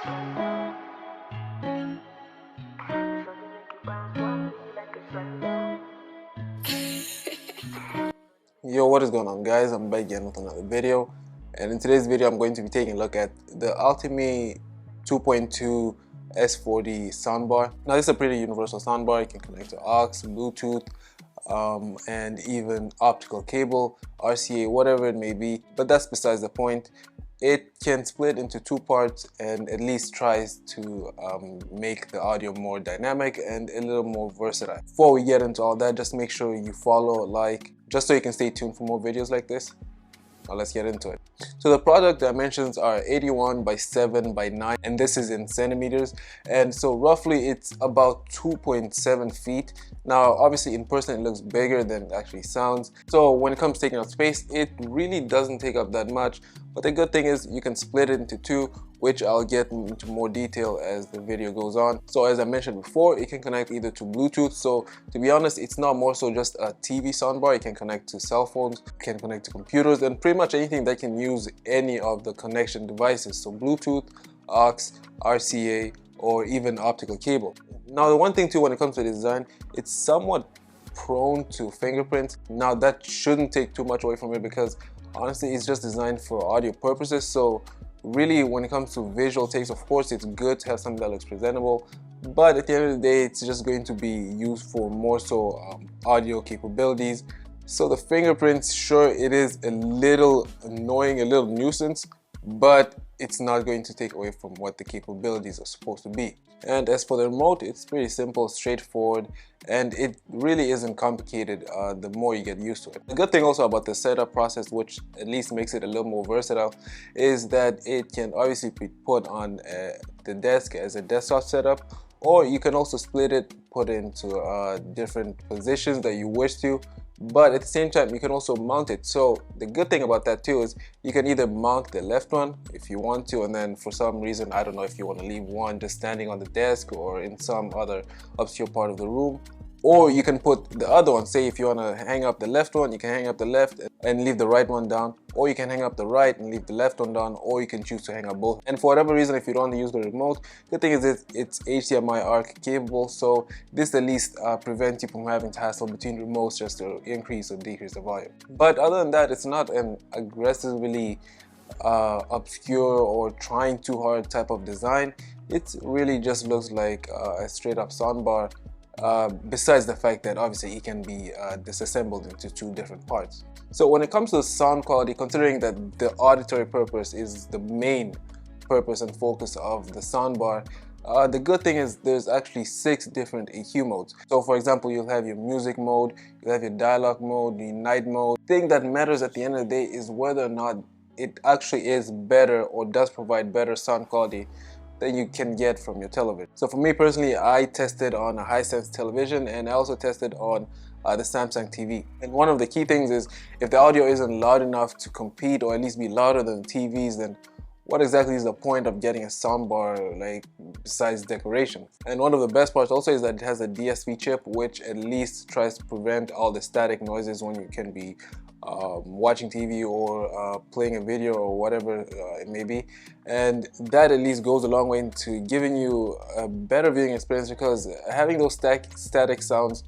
Yo, what is going on, guys? I'm back again with another video, and in today's video I'm going to be taking a look at the Ultimea 2.2 S40 soundbar. Now this is a pretty universal soundbar. You can connect to aux, Bluetooth, and even optical cable, RCA, whatever it may be, but that's besides the point. It can split into two parts and at least tries to make the audio more dynamic and a little more versatile. Before we get into all that, just make sure you follow, like, just so you can stay tuned for more videos like this. Now let's get into it. So the product dimensions are 81 by 7 by 9, and this is in centimeters, and so roughly it's about 2.7 feet. Now obviously in person it looks bigger than it actually sounds, so when it comes to taking up space, it really doesn't take up that much. But the good thing is you can split it into two, which I'll get into more detail as the video goes on. So as I mentioned before, it can connect either to Bluetooth. So to be honest, it's not more so just a TV soundbar. It can connect to cell phones, it can connect to computers, and pretty much anything that can use any of the connection devices. So Bluetooth, aux, RCA, or even optical cable. Now the one thing too, when it comes to design, it's somewhat prone to fingerprints. Now that shouldn't take too much away from it, because honestly it's just designed for audio purposes. So really when it comes to visual takes, of course it's good to have something that looks presentable, but at the end of the day it's just going to be used for more so audio capabilities. So the fingerprints, sure, it is a little annoying, a little nuisance, but it's not going to take away from what the capabilities are supposed to be. And as for the remote, it's pretty simple, straightforward, and it really isn't complicated the more you get used to it. The good thing also about the setup process, which at least makes it a little more versatile, is that it can obviously be put on the desk as a desktop setup, or you can also split it, put it into different positions that you wish to. But at the same time, you can also mount it. So the good thing about that too is you can either mount the left one if you want to, and then for some reason, I don't know, if you want to leave one just standing on the desk or in some other obscure part of the room, or you can put the other one. Say if you want to hang up the left one, you can hang up the left and leave the right one down, or you can hang up the right and leave the left one down, or you can choose to hang up both. And for whatever reason, if you don't want to use the remote, the thing is it's HDMI ARC capable, so this at least prevents you from having to hassle between remotes just to increase or decrease the volume. But other than that, it's not an aggressively obscure or trying too hard type of design. It really just looks like a straight up soundbar. Besides the fact that obviously it can be disassembled into two different parts. So when it comes to sound quality, considering that the auditory purpose is the main purpose and focus of the soundbar, the good thing is there's actually 6 different EQ modes. So for example, you'll have your music mode, you'll have your dialogue mode, your night mode. The thing that matters at the end of the day is whether or not it actually is better or does provide better sound quality that you can get from your television. So for me personally, I tested on a Hisense television, and I also tested on the Samsung TV. And one of the key things is if the audio isn't loud enough to compete or at least be louder than TVs, then what exactly is the point of getting a soundbar, like, besides decoration? And one of the best parts also is that it has a DSP chip, which at least tries to prevent all the static noises when you can be watching TV or playing a video or whatever it may be. And that at least goes a long way into giving you a better viewing experience, because having those static sounds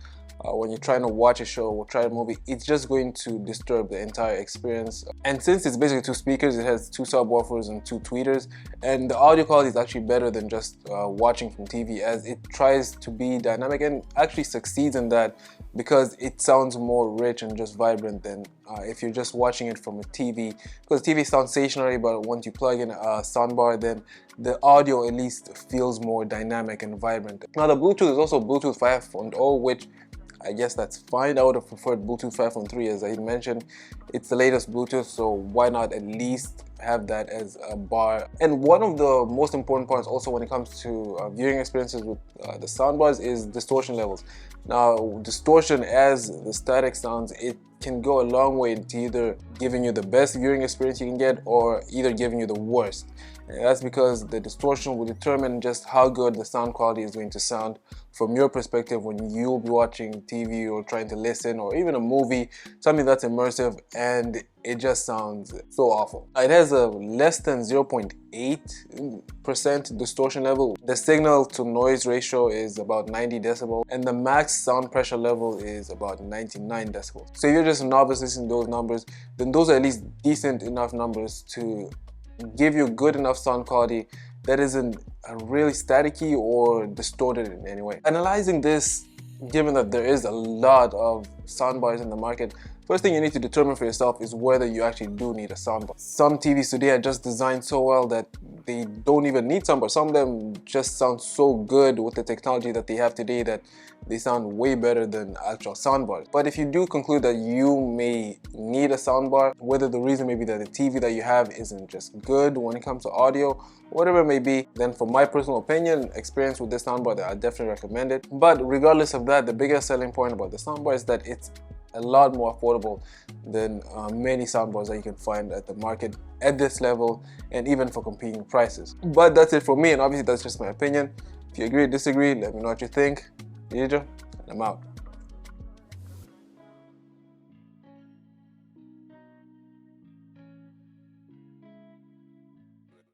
when you're trying to watch a show or try a movie, it's just going to disturb the entire experience. And since it's basically 2 speakers, it has 2 subwoofers and 2 tweeters, and the audio quality is actually better than just watching from TV, as it tries to be dynamic and actually succeeds in that, because it sounds more rich and just vibrant than if you're just watching it from a TV. Because TV sounds stationary, but once you plug in a soundbar, then the audio at least feels more dynamic and vibrant. Now the Bluetooth is also Bluetooth 5.0, which I guess that's fine. I would have preferred Bluetooth 5.3, as I mentioned. It's the latest Bluetooth, so why not at least have that as a bar? And one of the most important parts also when it comes to viewing experiences with the soundbars is distortion levels. Now, distortion, as the static sounds, it can go a long way to either giving you the best viewing experience you can get, or either giving you the worst. And that's because the distortion will determine just how good the sound quality is going to sound from your perspective when you'll be watching TV or trying to listen, or even a movie, something that's immersive, and it just sounds so awful. It has a less than 0.8% distortion level. The signal to noise ratio is about 90 decibels, and the max sound pressure level is about 99 decibels. So if you're just a novice listening to those numbers, then those are at least decent enough numbers to give you good enough sound quality that isn't really staticky or distorted in any way. Analyzing this, given that there is a lot of soundbars in the market, first thing you need to determine for yourself is whether you actually do need a soundbar. Some TVs today are just designed so well that they don't even need soundbar. Some of them just sound so good with the technology that they have today that they sound way better than actual soundbars. But if you do conclude that you may need a soundbar, whether the reason may be that the TV that you have isn't just good when it comes to audio, whatever it may be, then from my personal opinion, experience with this soundbar, I definitely recommend it. But regardless of that, the biggest selling point about the soundbar is that it's a lot more affordable than many soundbars that you can find at the market at this level, and even for competing prices. But that's it for me, and obviously that's just my opinion. If you agree or disagree, let me know what you think. And I'm out.